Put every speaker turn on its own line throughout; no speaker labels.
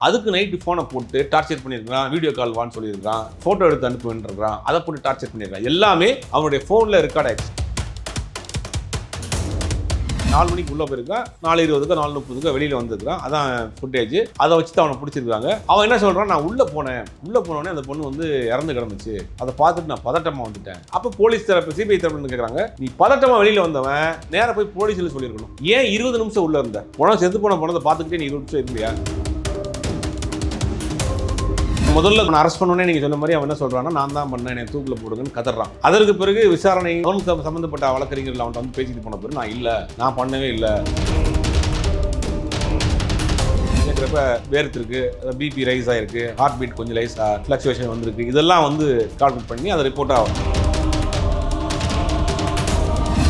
அதுக்கு நைட்டு ஃபோனை போட்டு டார்ச்சர் பண்ணியிருக்கான், வீடியோ கால் வான்னு சொல்லியிருக்கான், ஃபோட்டோ எடுத்து அனுப்புன்றான், அதை போட்டு டார்ச்சர் பண்ணியிருக்கான். எல்லாமே அவனுடைய ஃபோனில் ரெக்கார்ட் ஆயிடுச்சு. 4 மணிக்கு உள்ளே போயிருக்கான், 4:20 4:30 வெளியில் வந்துருக்கான். அதான் ஃபுட்டேஜ். அதை வச்சு தான் அவனை பிடிச்சிருக்காங்க. அவன் என்ன சொல்கிறான், நான் உள்ளே போனோடனே அந்த பொண்ணு வந்து இறந்து கிடந்துச்சு, அதை பார்த்துட்டு நான் பதட்டமாக வந்துட்டேன். அப்போ போலீஸ் தரப்பு சிபிஐ தரப்புன்னு கேட்குறாங்க, நீ பதட்டமாக வெளியில் வந்தவன் நேராக போய் போலீஸில் சொல்லியிருக்கணும். ஏன் 20 நிமிஷம் உள்ளே இருந்த? செத்து போன போனதை பார்த்துக்கிட்டே நீ 20 நிமிஷம் இருந்தியா? முதல்ல நான் அரெஸ்ட் பண்ணோன்னே நீங்கள் சொன்ன மாதிரி அவன் என்ன சொல்கிறான்னா, நான் தான் பண்ணேன், என்னை தூக்கில் போடுங்கன்னு கதறான். அதற்கு பிறகு விசாரணை அவனுக்கு சம்மந்தப்பட்ட வழக்கறிஞர்கள் அவன்கிட்ட வந்து பேசிட்டு போன பிறகு நான் இல்லை, நான் பண்ணவே இல்லை கேட்குறப்ப வேர்த்திருக்கு, பிபி ரைஸ் ஆகிருக்கு, ஹார்ட் பீட் கொஞ்சம் லைஸாக ஃப்ளக்சுவேஷன் வந்திருக்கு. இதெல்லாம் வந்து கால்குலேட் பண்ணி அதை ரிப்போர்ட் ஆகும்.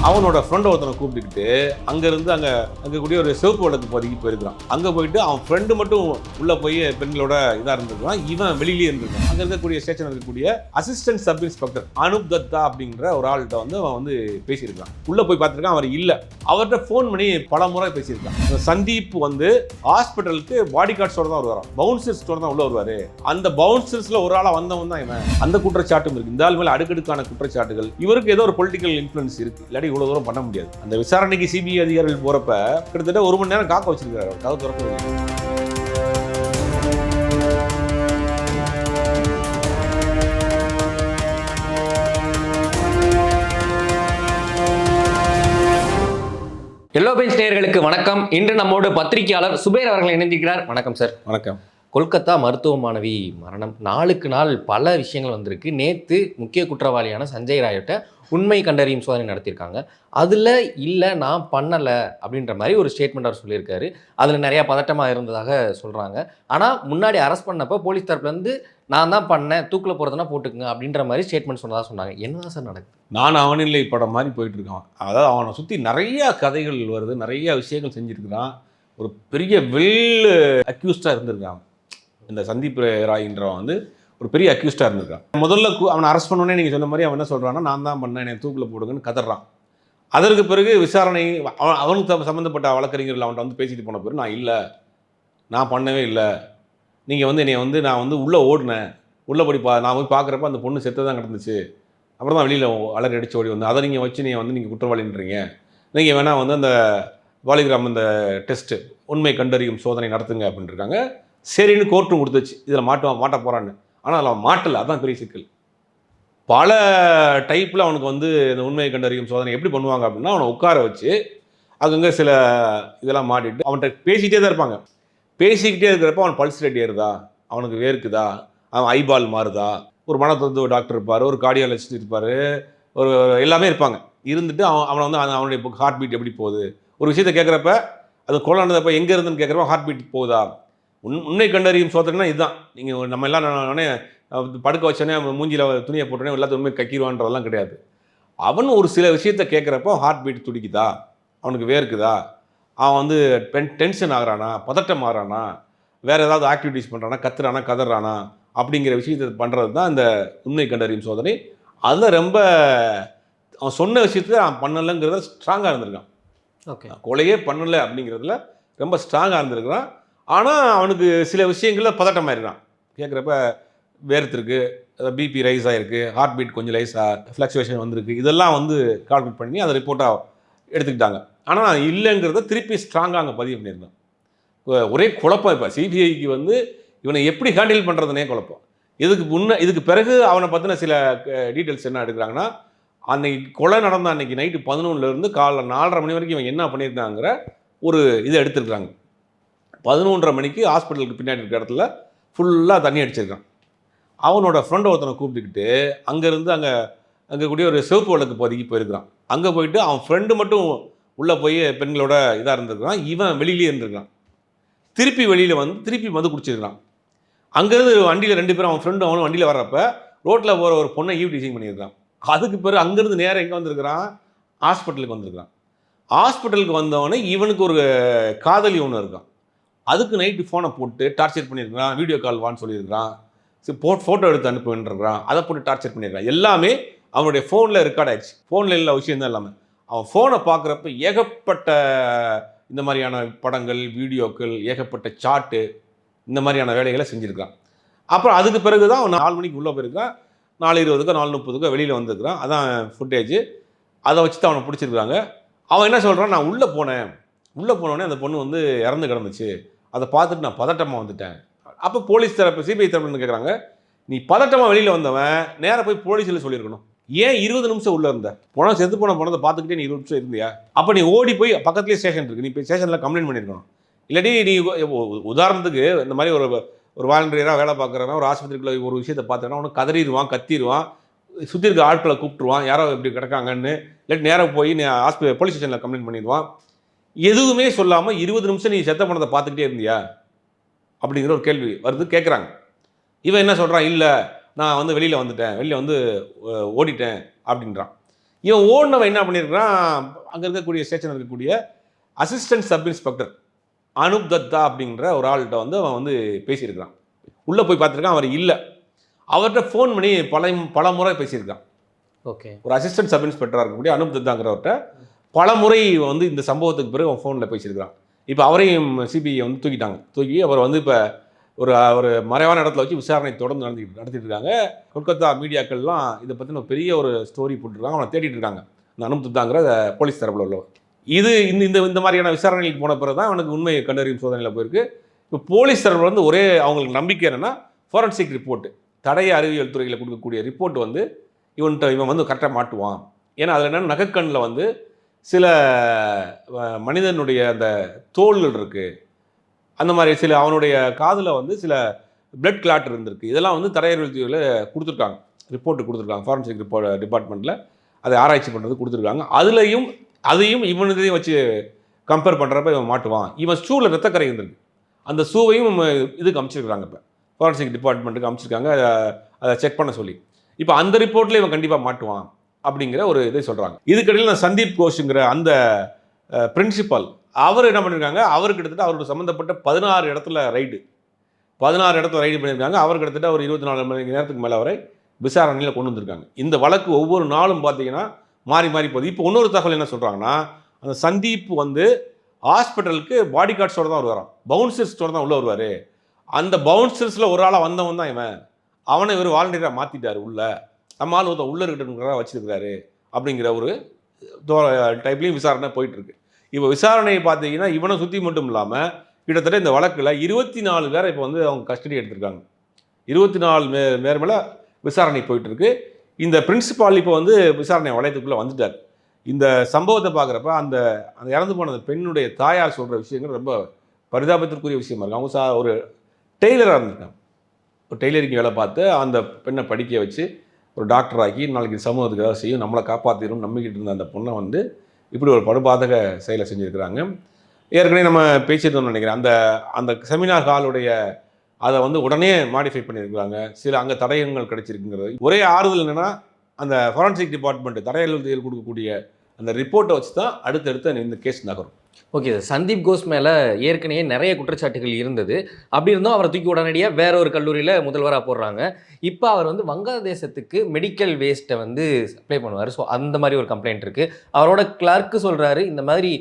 அவனோட ஃப்ரெண்ட் ஒருத்தனை கூப்பிட்டுக்கிட்டு அங்கேருந்து அங்கே கூடிய ஒரு சிவப்பு வழக்கு பதுக்கி போயிருக்கான். அங்கே போயிட்டு அவன் ஃப்ரெண்டு மட்டும் உள்ளே போய் பெண்களோட இதாக இருந்திருக்கான், இவன் வெளியிலேயே இருந்திருக்கான். அங்கே இருக்கக்கூடிய ஸ்டேஷன் இருக்கக்கூடிய அசிஸ்டன்ட் சப் இன்ஸ்பெக்டர் அனுப் தத்தா அப்படிங்கிற ஒரு ஆள்கிட்ட வந்து அவன் வந்து பேசியிருக்கான். உள்ளே போய் பார்த்துருக்கான், அவர் இல்லை. அவர்கிட்ட ஃபோன் பண்ணி பல முறை பேசியிருக்கான். சந்தீப் வந்து ஹாஸ்பிட்டலுக்கு பாடி கார்ட்ஸோட தான் வருவாராம், பவுன்சர்ஸோட தான் உள்ள வருவார். அந்த பவுன்சர்ஸில் ஒரு ஆளாக வந்தவன் தான் இவன். அந்த குற்றச்சாட்டும் இருக்குது. இந்த ஆள் மேலே அடுக்கடுக்கான குற்றச்சாட்டுகள். இவருக்கு ஏதோ ஒரு பொலிட்டிக்கல் இன்ஃப்ளூயன்ஸ் இருக்குது, இல்லாட்டி இவ்வளவு தூரம் பண்ண முடியாது. அந்த விசாரணைக்கு சிபிஐ அதிகாரிகள் போறப்ப கிட்டத்தட்ட 1 மணி நேரம் காக்க வச்சிருக்காரு. கதவு திறக்க.
எல்லோ பெஞ்ச் நேயர்களுக்கு வணக்கம். இன்று நம்மோடு பத்திரிகையாளர் சுபேர் அவர்கள் இணைந்திருக்கிறார். வணக்கம் சார்.
வணக்கம்.
கொல்கத்தா மருத்துவ மாணவி மரணம், நாளுக்கு நாள் பல விஷயங்கள் வந்திருக்கு. நேற்று முக்கிய குற்றவாளியான சஞ்சய் ராய்ட்ட உண்மை கண்டறியும் சோதனை நடத்தியிருக்காங்க. அதில் இல்லை நான் பண்ணலை அப்படின்ற மாதிரி ஒரு ஸ்டேட்மெண்ட் அவர் சொல்லியிருக்காரு. அதில் நிறையா பதட்டமாக இருந்ததாக சொல்கிறாங்க. ஆனால் முன்னாடி அரெஸ்ட் பண்ணப்போ போலீஸ் தரப்புலேருந்து நான் தான் பண்ணேன், தூக்கில் போகிறதுனா போட்டுக்குங்க அப்படின்ற மாதிரி ஸ்டேட்மெண்ட் சொன்னதாக சொன்னாங்க. என்னதான் சார் நடக்குது?
நான் அவனில்லை படம் மாதிரி போயிட்டு இருக்கான். அதாவது அவனை சுற்றி நிறையா கதைகள் வருது, நிறையா விஷயங்கள் செஞ்சுருக்கிறான். ஒரு பெரிய வெல் அக்யூஸ்டாக இருந்திருக்கான். இந்த சந்தீப் ராய்ன்றவன் வந்து ஒரு பெரிய அக்யூஸ்டாக இருந்திருக்கான். முதல்ல அவனை அரெஸ்ட் பண்ணோன்னே நீங்கள் சொன்ன மாதிரி அவன் என்ன சொல்கிறான்னா, நான் தான் பண்ணேன், என்னை தூக்கில் போடுங்கன்னு கதறான். அதற்கு பிறகு விசாரணை அவனுக்கு சம்மந்தப்பட்ட வழக்கறிஞர்கள் அவன்கிட்ட வந்து பேசிட்டு போன பிறகு நான் இல்லை, நான் பண்ணவே இல்லை, நீங்கள் வந்து என்னை வந்து நான் வந்து உள்ளே ஓடினேன், உள்ளே போய் நான் போய் பார்க்குறப்ப அந்த பொண்ணு செத்து தான் கிடந்துச்சு, அப்புறம் தான் வெளியில் அலறி அடித்து ஓடி வந்து அதை நீங்கள் வச்சு நீங்கள் குற்றவாளின்றீங்க, நீங்கள் வேணால் வந்து அந்த பாலிகிராம் அந்த டெஸ்ட்டு உண்மை கண்டறியும் சோதனை நடத்துங்க அப்படின்ட்டு இருக்காங்க. சரின்னு கோர்ட்டும் கொடுத்துச்சு, இதில் மாட்ட போகிறான்னு. ஆனால் அதில் அவன் மாட்டலை. அதுதான் பெரிய சிக்கல். பல டைப்பில் அவனுக்கு வந்து இந்த உண்மையை கண்டறியும் சோதனை எப்படி பண்ணுவாங்க அப்படின்னா, அவனை உட்கார வச்சு அங்கங்கே சில இதெல்லாம் மாட்டிட்டு அவன்கிட்ட பேசிகிட்டே தான் இருப்பாங்க. பேசிக்கிட்டே இருக்கிறப்ப அவன் பல்ஸ் ரேட் ஏறுதா, அவனுக்கு வேர்க்குதா, அவன் ஐபால் மாறுதா, ஒரு மனத்தத்துவ டாக்டர் இருப்பார், ஒரு கார்டியாலஜிஸ்ட் இருப்பார், ஒரு எல்லாமே இருப்பாங்க. இருந்துட்டு அவனை வந்து அவனுடைய ஹார்ட் பீட் எப்படி போகுது, ஒரு விஷயத்தை கேட்குறப்ப அது கொள்ளானதப்போ எங்கே இருந்துன்னு கேட்குறப்ப ஹார்ட் பீட் போகுதா. உண்மை கண்டறியும் சோதனைனா இதுதான். நீங்கள் நம்ம எல்லாம் உடனே படுக்க வச்சோடனே மூஞ்சியில் துணியை போட்டோடனே எல்லாத்தையும் உண்மை கக்கிடுவான்றதெல்லாம் கிடையாது. அவன் ஒரு சில விஷயத்த கேட்குறப்போ ஹார்ட் பீட் துடிக்குதா, அவனுக்கு வேர்க்குதா, அவன் வந்து டென்ஷன் ஆகிறானா, பதட்டம் ஆகிறானா, வேறு ஏதாவது ஆக்டிவிட்டீஸ் பண்ணுறானா, கத்துறானா, கதறானா அப்படிங்கிற விஷயத்தை பண்ணுறது தான் இந்த உண்மை கண்டறியும் சோதனை. அதில் ரொம்ப அவன் சொன்ன விஷயத்தில் அவன் பண்ணலைங்கிறத ஸ்ட்ராங்காக இருந்திருக்கான்.
ஓகே,
கொலையே பண்ணலை அப்படிங்கிறதுல ரொம்ப ஸ்ட்ராங்காக இருந்திருக்கிறான். ஆனால் அவனுக்கு சில விஷயங்களில் பதட்டமாயிருக்கான். கேட்குறப்ப வேர்த்திருக்கு, பிபி ரைஸ் ஆகிருக்கு, ஹார்ட் பீட் கொஞ்சம் லைஸாக ஃப்ளக்சுவேஷன் வந்திருக்கு. இதெல்லாம் வந்து கால்குலேட் பண்ணி அதை ரிப்போர்ட்டாக எடுத்துக்கிட்டாங்க. ஆனால் இல்லைங்கிறத திருப்பி ஸ்ட்ராங்காக அங்கே பதிவு பண்ணியிருந்தான். ஒரே குழப்பம். இப்போ சிபிஐக்கு வந்து இவனை எப்படி ஹேண்டில் பண்ணுறதுனே குழப்பம். இதுக்கு பிறகு அவனை பற்றின சில டீட்டெயில்ஸ் என்ன எடுக்கிறாங்கன்னா, அன்னைக்கு கொலை நடந்த அன்னைக்கு நைட்டு 11லேருந்து காலைல 4:30 மணி வரைக்கும் இவன் என்ன பண்ணியிருக்காங்கிற ஒரு இதை எடுத்துருக்குறாங்க. 11:30 மணிக்கு ஹாஸ்பிட்டலுக்கு பின்னாடி இருக்கிற இடத்துல ஃபுல்லாக தண்ணி அடிச்சிருக்கான். அவனோட ஃப்ரெண்ட் ஒருத்தனை கூப்பிட்டுக்கிட்டு அங்கே கூடிய ஒரு சிவப்பு வழக்கு பதுக்கி போயிருக்கான். அங்கே போயிட்டு அவன் ஃப்ரெண்டு மட்டும் உள்ளே போய் பெண்களோட இதாக இருந்திருக்கான், இவன் வெளியிலே இருந்திருக்கான். திருப்பி வெளியில் வந்து திருப்பி மது குடிச்சிருக்கான். அங்கேருந்து வண்டியில் 2 பேரும் அவன் ஃப்ரெண்டும் அவனும் வண்டியில் வர்றப்ப ரோட்டில் போகிற ஒரு பொண்ணை ஈவ் டீசிங் பண்ணியிருக்கான். அதுக்கு பிறகு அங்கேருந்து நேரம் எங்கே வந்திருக்கிறான், ஹாஸ்பிட்டலுக்கு வந்திருக்கான். ஹாஸ்பிட்டலுக்கு வந்தவொடனே இவனுக்கு ஒரு காதலி ஒன்று இருக்கான். அதுக்கு நைட்டு ஃபோனை போட்டு டார்ச்சர் பண்ணியிருக்கான், வீடியோ கால் வான்னு சொல்லியிருக்கான், ஃபோட்டோ எடுத்து அனுப்புன்றான், அதை போட்டு டார்ச்சர் பண்ணியிருக்கான். எல்லாமே அவனுடைய ஃபோனில் ரெக்கார்ட் ஆகிடுச்சு. ஃபோனில் எல்லா விஷயம் தான் எல்லாமே. அவன் ஃபோனை பார்க்குறப்ப ஏகப்பட்ட இந்த மாதிரியான படங்கள், வீடியோக்கள், ஏகப்பட்ட சாட்டு, இந்த மாதிரியான வேலைகளை செஞ்சுருக்கான். அப்புறம் அதுக்கு பிறகு தான் அவன் 4 மணிக்கு உள்ளே போயிருக்கான், 4:20க்கோ 4:30க்கோ வெளியில் வந்திருக்கிறான். அதான் ஃபுட்டேஜ். அதை வச்சு தான் அவனை பிடிச்சிருக்காங்க. அவன் என்ன சொல்கிறான், நான் உள்ளே போனோடனே அந்த பொண்ணு வந்து இறந்து கிடந்துச்சு, அதை பார்த்துட்டு நான் பதட்டமாக வந்துட்டேன். அப்போ போலீஸ் தரப்பு சிபிஐ தரப்புன்னு கேட்குறாங்க, நீ பதட்டமாக வெளியில் வந்தவன் நேராக போய் போலீஸில் சொல்லியிருக்கணும். ஏன் 20 நிமிஷம் உள்ளே இருந்த? செத்து போன பணத்தை பார்த்துக்கிட்டே நீ 20 நிமிஷம் இருந்தியா? அப்போ நீ ஓடி போய் பக்கத்துலேயே ஸ்டேஷன் இருக்குது, நீ போய் ஸ்டேஷனில் கம்ப்ளைண்ட் பண்ணியிருக்கணும். இல்லாட்டி நீ உதாரணத்துக்கு இந்த மாதிரி ஒரு வாலண்டியராக வேலை பார்க்குறவன் ஒரு ஆஸ்பத்திரிக்குள்ள ஒரு விஷயத்தை பார்த்தோன்னா அவனு கதறிடுவான், கத்திடுவான், சுற்றி இருக்க ஆட்களை கூப்பிட்டுருவான், யாரோ இப்படி கிடக்காங்கன்னு. இல்லாட்டி நேராக போய் நீ போலீஸ் ஸ்டேஷனில் கம்ப்ளைண்ட் பண்ணிடுவான். எதுவுமே சொல்லாமல் 20 நிமிஷம் நீ செத்த பணத்தை பார்த்துக்கிட்டே இருந்தியா அப்படிங்கிற ஒரு கேள்வி வருது, கேட்குறாங்க. இவன் என்ன சொல்கிறான், இல்லை நான் வந்து வெளியில் வந்து ஓடிட்டேன் அப்படின்றான். இவன் ஓடினவன் என்ன பண்ணியிருக்கிறான், அங்கே இருக்கக்கூடிய ஸ்டேஷனில் இருக்கக்கூடிய அசிஸ்டன்ட் சப் இன்ஸ்பெக்டர் அனுப் தத்தா அப்படிங்கிற ஒரு ஆள்கிட்ட வந்து அவன் வந்து பேசியிருக்கிறான். உள்ளே போய் பார்த்துருக்கான், அவர் இல்லை. அவர்கிட்ட ஃபோன் பண்ணி பல முறை பேசியிருக்கான்.
ஓகே. ஒரு
அசிஸ்டன்ட் சப் இன்ஸ்பெக்டராக இருக்கக்கூடிய அனுப் தத்தாங்கிறவர்கிட்ட பல முறை வந்து இந்த சம்பவத்துக்கு பிறகு அவன் ஃபோனில் பேசியிருக்கிறான். இப்போ அவரையும் சிபிஐ வந்து தூக்கி அவர் வந்து இப்போ ஒரு மறைவான இடத்துல வச்சு விசாரணை தொடர்ந்து நடத்திட்டு இருக்காங்க. கொல்கத்தா மீடியாக்கள்லாம் இதை பற்றின பெரிய ஒரு ஸ்டோரி போட்டுருக்காங்க, அவனை தேடிட்டு இருக்காங்க. இந்த அனுப் தத்தாங்கிற போலீஸ் தரப்பில் உள்ளவர். இது இந்த மாதிரியான விசாரணைகளுக்கு போன பிறகு தான் அவனுக்கு உண்மையை கண்டறியும் சோதனையில் போயிருக்கு. இப்போ போலீஸ் தரப்பில் வந்து ஒரே அவங்களுக்கு நம்பிக்கை என்னென்னா, ஃபாரன்சிக் ரிப்போர்ட்டு, தடய அறிவியல் துறையில் கொடுக்கக்கூடிய ரிப்போர்ட் வந்து இவன் வந்து கரெக்டாக மாட்டுவான். ஏன்னா அதில் என்னென்னா, நகைக்கண்ணில் வந்து சில மனிதனுடைய அந்த தோள்கள் இருக்குது, அந்த மாதிரி சில அவனுடைய காதில் வந்து சில பிளட் கிளாட் இருந்திருக்கு. இதெல்லாம் வந்து தடய அறிவியல் துறையில் கொடுத்துருக்காங்க, ரிப்போர்ட்டு கொடுத்துருக்காங்க. ஃபாரன்சிக் டிபார்ட்மெண்ட்டில் அதை ஆராய்ச்சி பண்ணுறது கொடுத்துருக்காங்க. அதையும் இவனதையும் வச்சு கம்பேர் பண்ணுறப்ப இவன் மாட்டுவான். இவன் ஷூவில் ரத்தக்கரை இருந்திருக்கு, அந்த ஷூவையும் இதுக்கு அமைச்சிருக்கிறாங்க. இப்போ ஃபாரன்சிக் டிபார்ட்மெண்ட்டுக்கு அமைச்சிருக்காங்க அதை செக் பண்ண சொல்லி. இப்போ அந்த ரிப்போர்ட்டில் இவன் கண்டிப்பாக மாட்டுவான் அப்படிங்கிற ஒரு இதை சொல்கிறாங்க. இதுக்கடையில் நான் சந்தீப் கோஷுங்கிற அந்த பிரின்சிபல் அவர் என்ன பண்ணியிருக்காங்க, அவர் கிட்டத்தட்ட அவரோட சம்மந்தப்பட்ட 16 இடத்துல ரைடு பண்ணியிருக்காங்க. அவர் கிட்டத்தட்ட ஒரு 24 மணி நேரத்துக்கு மேலே அவரை விசாரணையில் கொண்டு வந்திருக்காங்க. இந்த வழக்கு ஒவ்வொரு நாளும் பார்த்தீங்கன்னா மாறி போகுது. இப்போ இன்னொரு தகவல் என்ன சொல்கிறாங்கன்னா, அந்த சந்தீப் வந்து ஹாஸ்பிட்டலுக்கு பாடி கார்ட்ஸோடு தான் வருவாராம், பவுன்சர்ஸோடு தான் உள்ளே வருவார். அந்த பவுன்சர்ஸில் ஒரு ஆளாக வந்தவன் தான் அவனை இவர் வாலண்டியராக மாற்றிட்டார். நம்ம ஆள் உள்ளே இருக்கிற வச்சுருக்கிறாரு அப்படிங்கிற ஒரு டைப்லேயும் விசாரணை போயிட்டுருக்கு. இப்போ விசாரணையை பார்த்தீங்கன்னா இவனை சுற்றி மட்டும் இல்லாமல் கிட்டத்தட்ட இந்த வழக்கில் 24 பேரை இப்போ வந்து அவங்க கஸ்டடி எடுத்திருக்காங்க. 24 பேர் மேலே விசாரணை போயிட்டுருக்கு. இந்த பிரின்சிபால் இப்போ வந்து விசாரணை வளையத்துக்குள்ளே வந்துட்டார். இந்த சம்பவத்தை பார்க்குறப்ப அந்த இறந்து போன பெண்ணுடைய தாயார் சொல்கிற விஷயங்கள் ரொம்ப பரிதாபத்திற்குரிய விஷயமா இருக்குது. அவங்க ஒரு டெய்லராக இருந்திருக்காங்க, ஒரு டெய்லரிங் வேலை பார்த்து அந்த பெண்ணை படிக்க வச்சு ஒரு டாக்டர் ஆக்கி நாளைக்கு சமூகத்துக்கு ஏதாவது செய்யும், நம்மளை காப்பாற்றிடும் நம்பிக்கிட்டு இருந்த அந்த பொண்ணை வந்து இப்படி ஒரு படுபாதக செயலை செஞ்சுருக்கிறாங்க. ஏற்கனவே நம்ம பேசியிருந்தோம்னு நினைக்கிறேன், அந்த செமினார் ஹாலுடைய அதை வந்து உடனே மாடிஃபை பண்ணியிருக்கிறாங்க. சில அங்கே தடயங்கள் கிடைச்சிருக்குங்கிறது. ஒரே ஆறுதல் என்னென்னா, அந்த ஃபாரன்சிக் டிபார்ட்மெண்ட் தடயல் கொடுக்கக்கூடிய அந்த ரிப்போர்ட்டை வச்சு தான் அடுத்தடுத்து இந்த கேஸ் நகரும்.
ஓகே சார், சந்தீப் கோஷ் மேலே ஏற்கனவே நிறைய குற்றச்சாட்டுகள் இருந்தது. அப்படி இருந்தும் அவரை தூக்கி உடனடியாக வேற ஒரு கல்லூரியில் முதல்வராக போடுறாங்க. இப்போ அவர் வந்து வங்காளதேசத்துக்கு மெடிக்கல் வேஸ்ட்டை வந்து சப்ளை பண்ணுவார். ஸோ அந்த மாதிரி ஒரு கம்ப்ளைண்ட் இருக்குது. அவரோட கிளர்க்கு சொல்கிறாரு, இந்த மாதிரி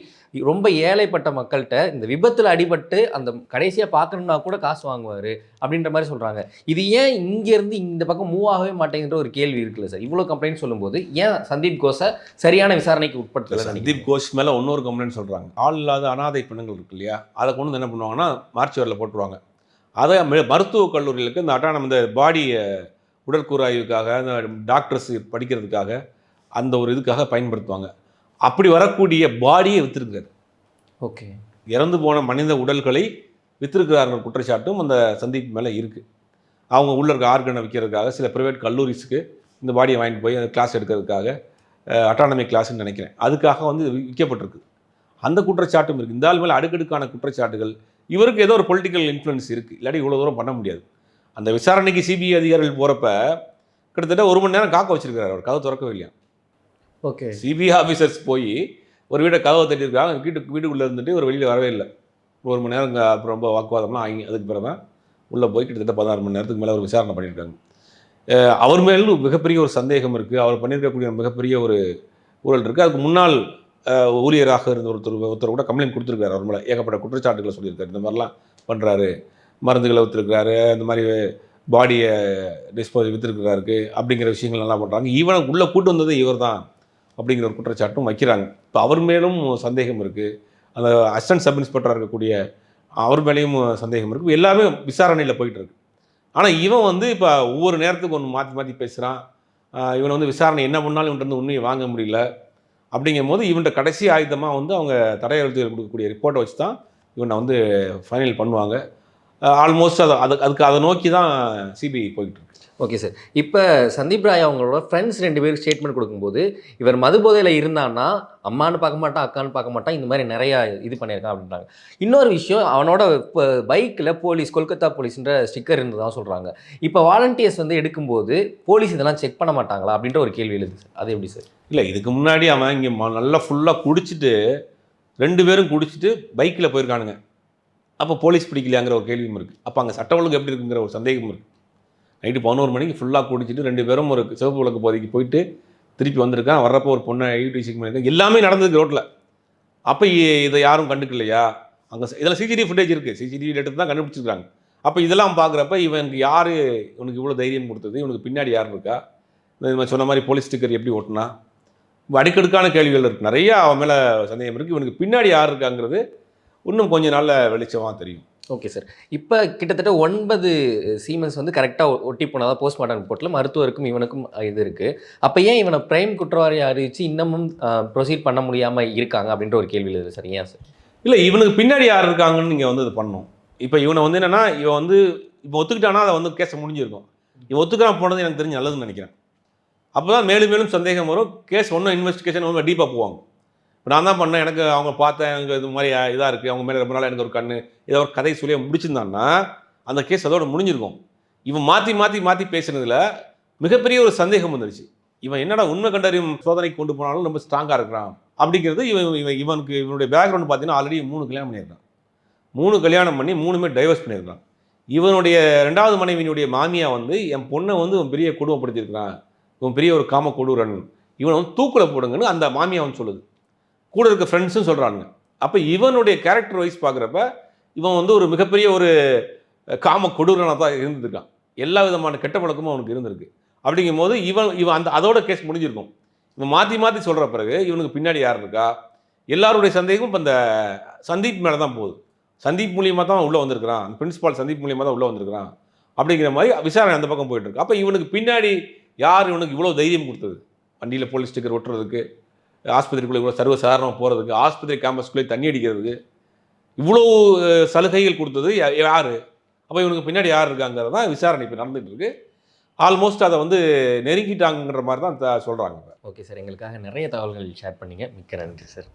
ரொம்ப ஏழைப்பட்ட மக்கள்கிட்ட இந்த விபத்தில் அடிபட்டு அந்த கடைசியாக பார்க்கணுன்னா கூட காசு வாங்குவார் அப்படின்ற மாதிரி சொல்கிறாங்க. இது ஏன் இங்கேருந்து இந்த பக்கம் மூவ் ஆகவே மாட்டேங்கிற ஒரு கேள்வி இருக்குல்ல சார்? இவ்வளோ கம்ப்ளைண்ட் சொல்லும்போது ஏன் சந்தீப் கோஷை சரியான விசாரணைக்கு உட்படுத்தல?
சந்தீப் கோஷ் மேலே இன்னொரு கம்ப்ளைண்ட் சொல்கிறாங்க. ஆள் இல்லாத அனாதை பெண்ணுங்கள் இருக்கு இல்லையா, அதை கொண்டு வந்து என்ன பண்ணுவாங்கன்னா மார்ச்சுவரியில் போட்டுருவாங்க. அதை மருத்துவக் கல்லூரிகளுக்கு இந்த பாடி உடற்கூறு ஆய்வுக்காக, அந்த டாக்டர்ஸ் படிக்கிறதுக்காக, அந்த ஒரு இதுக்காக பயன்படுத்துவாங்க. அப்படி வரக்கூடிய பாடியை விற்றுருக்காரு.
ஓகே.
இறந்து போன மனித உடல்களை விற்றுருக்கிறார்கள் குற்றச்சாட்டும் அந்த சந்தீப் மேலே இருக்குது. அவங்க உள்ள இருக்க ஆர்கனை விற்கிறதுக்காக சில ப்ரைவேட் கல்லூரிஸுக்கு இந்த பாடியை வாங்கிட்டு போய் அந்த கிளாஸ் எடுக்கிறதுக்காக, அட்டானமிக் கிளாஸ்ன்னு நினைக்கிறேன், அதுக்காக வந்து விற்கப்பட்டிருக்கு. அந்த குற்றச்சாட்டும் இருக்குது. இந்த ஆள் மேலே அடுக்கடுக்கான குற்றச்சாட்டுகள். இவருக்கு ஏதோ ஒரு பொலிட்டிக்கல் இன்ஃப்ளூயன்ஸ் இருக்குது, இல்லாட்டி இவ்வளோ தூரம் பண்ண முடியாது. அந்த விசாரணைக்கு சிபிஐ அதிகாரிகள் போகிறப்ப கிட்டத்தட்ட 1 மணி நேரம் காக்க வச்சிருக்கிறார், அவர் கதவு திறக்கவே இல்லையா.
ஓகே.
சிபிஐ ஆஃபீஸர்ஸ் போய் ஒரு வீட்டை கதவை தட்டியிருக்காங்க, வீட்டுக்குள்ளே இருந்துட்டு ஒரு வெளியில் வரவே இல்லை. 1 மணி நேரம் அப்புறம் ரொம்ப வாக்குவாதம்லாம் ஆகி அதுக்கு பிறகு தான் உள்ளே போய் கிட்டத்தட்ட 16 மணி நேரத்துக்கு மேலே ஒரு விசாரணை பண்ணியிருக்காங்க. அவர் மேலும் மிகப்பெரிய ஒரு சந்தேகம் இருக்குது. அவர் பண்ணியிருக்கக்கூடிய மிகப்பெரிய ஒரு ஊழல் இருக்குது. அதுக்கு முன்னாள் ஊழியராக இருந்த ஒருத்தர் கூட கம்ப்ளைண்ட் கொடுத்துருக்காரு. அவர் மேலே ஏகப்பட்ட குற்றச்சாட்டுகளை சொல்லியிருக்காரு, இந்த மாதிரிலாம் பண்ணுறாரு, மருந்துகளை விற்றுருக்கிறாரு, இந்த மாதிரி பாடியை டிஸ்போஸ் விற்றுருக்கிறாருக்கு அப்படிங்கிற விஷயங்கள் நல்லா பண்ணுறாங்க. ஈவனை உள்ளே கூட்டு வந்தது இவர் தான் அப்படிங்கிற ஒரு குற்றச்சாட்டும் வைக்கிறாங்க. இப்போ அவர் மேலும் சந்தேகம் இருக்குது. அந்த அசிஸ்டன்ட் சப் இன்ஸ்பெக்டராக இருக்கக்கூடிய அவர் மேலேயும் சந்தேகம் இருக்குது. எல்லாமே விசாரணையில் போயிட்டுருக்கு. ஆனால் இவன் வந்து இப்போ ஒவ்வொரு நேரத்துக்கு ஒன்று மாற்றி மாற்றி பேசுகிறான். இவனை வந்து விசாரணை என்ன பண்ணாலும் இவன்ட்டு வந்து உண்மையை வாங்க முடியல. அப்படிங்கும் போது இவன்கிட்ட கடைசி ஆயுதமாக வந்து அவங்க தடை எழுத்து கொடுக்கக்கூடிய ரிப்போர்ட்டை வச்சு தான் இவனை வந்து ஃபைனல் பண்ணுவாங்க. ஆல்மோஸ்ட் அதுக்கு அதை நோக்கி தான் சிபிஐ போய்கிட்டு இருக்கு.
Okay sir. இப்போ சந்தீப் ராய் அவங்களோட ஃப்ரெண்ட்ஸ் 2 பேருக்கு ஸ்டேட்மெண்ட் கொடுக்கும்போது, இவர் மது போதையில் இருந்தான்னா அம்மான்னு பார்க்க மாட்டான், அக்கான்னு பார்க்க மாட்டான், இந்த மாதிரி நிறையா இது பண்ணியிருக்கான் அப்படின்றாங்க. இன்னொரு விஷயம், அவனோட இப்போ பைக்கில் போலீஸ், கொல்கத்தா போலீஸ்ன்ற ஸ்டிக்கர் இருந்ததாக சொல்கிறாங்க. இப்போ வாலண்டியர்ஸ் வந்து எடுக்கும்போது போலீஸ் இதெல்லாம் செக் பண்ண மாட்டாங்களா அப்படின்ற ஒரு கேள்வி எழுது சார். அது எப்படி சார்?
இல்லை, இதுக்கு முன்னாடி அவன் இங்கே நல்லா ஃபுல்லாக குடிச்சிட்டு 2 பேரும் குடிச்சிட்டு பைக்கில் போயிருக்கானுங்க. அப்போ போலீஸ் பிடிக்கலையாங்கிற ஒரு கேள்வியும் இருக்குது. அப்போ அங்கே சட்ட ஒழுங்கு எப்படி இருக்குங்கிற ஒரு சந்தேகமும் இருக்குது. நைட்டு 11 மணிக்கு ஃபுல்லாக குடிச்சிட்டு 2 பேரும் ஒரு சிவப்பு விளக்கு போதைக்கு போயிட்டு திருப்பி வந்திருக்கான். வர்றப்போ ஒரு பொண்ணை ஐயூடிசிக்கு பண்ணியிருக்காங்க. எல்லாமே நடந்தது ரோட்டில். அப்போ இதை யாரும் கண்டுக்கலையா? அங்கே இதில் சிசிடிவி ஃபுட்டேஜ் இருக்குது. சிசிடிவி எடுத்து தான் கண்டுபிடிச்சிருக்காங்க. அப்போ இதெல்லாம் பார்க்குறப்ப இவனுக்கு யார் இவனுக்கு இவ்வளோ தைரியம் கொடுத்தது? இவனுக்கு பின்னாடி யார் இருக்கா? இந்த மாதிரி சொன்ன மாதிரி போலீஸ் ஸ்டிக்கர் எப்படி ஓட்டினா? அடுக்கடுக்கான கேள்விகள் இருக்குது. நிறையா அவன் மேலே சந்தேகம் இருக்குது. இவனுக்கு பின்னாடி யார் இருக்காங்கிறது இன்னும் கொஞ்ச நாளில் வெளிச்சமாக தெரியும்.
Okay sir. இப்போ கிட்டத்தட்ட 9 சீமென்ஸ் வந்து கரெக்டாக ஒட்டி போனதாக போஸ்ட்மார்ட்டம் ரிப்போர்ட்டில் மருத்துவருக்கும் இவனுக்கும் இது இருக்குது. அப்போ ஏன் இவனை பிரைம் குற்றவாளி அறிவித்து இன்னமும் ப்ரொசீட் பண்ண முடியாமல் இருக்காங்க அப்படின்ற ஒரு கேள்வி இருக்குது சார். ஏன் சார்?
இல்லை, இவனுக்கு பின்னாடி யார் இருக்காங்கன்னு நீங்கள் வந்து இது பண்ணணும். இப்போ இவனை வந்து என்னென்னா, இவன் வந்து இப்போ ஒத்துக்கிட்டானா அதை வந்து கேஸை முடிஞ்சிருக்கும். இவன் ஒத்துக்கிறான் போனது எனக்கு தெரிஞ்சு நல்லதுன்னு நினைக்கிறேன். அப்போ தான் மேலும் மேலும் சந்தேகம் வரும். கேஸ் ஒன்றும் இன்வெஸ்டிகேஷன் ஒன்றும் டீப்பாக போவாங்க. இப்போ நான் தான் பண்ணேன், எனக்கு அவங்க பார்த்தேன், எனக்கு இது மாதிரி இதாக இருக்குது, அவங்க மேலே ரொம்ப நாள் எனக்கு ஒரு கண்ணு, ஏதோ ஒரு கதை சொல்லி முடிச்சிருந்தான்னா அந்த கேஸ் அதோட முடிஞ்சிருக்கும். இவன் மாற்றி மாற்றி மாற்றி பேசுனதில் மிகப்பெரிய ஒரு சந்தேகம் வந்துடுச்சு. இவன் என்னடா உண்மை கண்டறியும் சோதனைக்கு கொண்டு போனாலும் ரொம்ப ஸ்ட்ராங்காக இருக்கிறான் அப்படிங்கிறது. இவனுடைய பேக்ரவுண்ட் பார்த்தீங்கன்னா ஆல்ரெடி 3 கல்யாணம் பண்ணியிருக்கான். 3 கல்யாணம் பண்ணி 3மே டைவர்ஸ் பண்ணியிருக்கான். இவனுடைய 2வது மனைவியினுடைய மாமியா வந்து என் பொண்ணை வந்து இவன் பெரிய கொடுமைப்படுத்தியிருக்கிறான், இவன் பெரிய ஒரு காம கொடூரன், இவனை வந்து தூக்கில் போடுங்கன்னு அந்த மாமியா வந்து சொல்லுது. கூட இருக்க ஃப்ரெண்ட்ஸும் சொல்கிறாங்க. அப்போ இவனுடைய கேரக்டர் வைஸ் பார்க்குறப்ப இவன் வந்து ஒரு மிகப்பெரிய ஒரு காம கொடூரனாக தான் இருந்திருக்கான். எல்லா விதமான கெட்ட பழக்கமும் அவனுக்கு இருந்திருக்கு. அப்படிங்கும் போது இவன் அதோட கேஸ் முடிஞ்சிருக்கும். இவன் மாற்றி மாற்றி சொல்கிற பிறகு இவனுக்கு பின்னாடி யார் இருக்கா? எல்லாருடைய சந்தேகமும் இப்போ இந்த சந்தீப் மேலே தான் போகுது. சந்தீப் மூலியமாக தான் உள்ளே வந்திருக்கிறான், அந்த பிரின்சிபால் சந்தீப் மூலியமாக தான் உள்ளே வந்திருக்கிறான் அப்படிங்கிற மாதிரி விசாரணை அந்த பக்கம் போயிட்டுருக்கு. அப்போ இவனுக்கு பின்னாடி யார் இவனுக்கு இவ்வளோ தைரியம் கொடுத்தது? வண்டியில் போலீஸ் ஸ்டிக்கர் ஒட்டுறதுக்கு, ஆஸ்பத்திரிக்குள்ளே இவ்வளோ சர்வசாதாரணமாக போகிறதுக்கு, ஆஸ்பத்திரி கேம்பஸ்குள்ளே தண்ணி அடிக்கிறதுக்கு இவ்வளோ சலுகைகள் கொடுத்தது யார்? அப்போ இவனுக்கு பின்னாடி யார் இருக்காங்கிறது தான் விசாரணை இப்போ நடந்துகிட்டு இருக்கு. ஆல்மோஸ்ட் அதை வந்து நெருங்கிட்டாங்கிற மாதிரி தான் சொல்கிறாங்க.
ஓகே சார், எங்களுக்காக நிறைய தகவல்கள் ஷேர் பண்ணிங்க. மிக்க நன்றி சார்.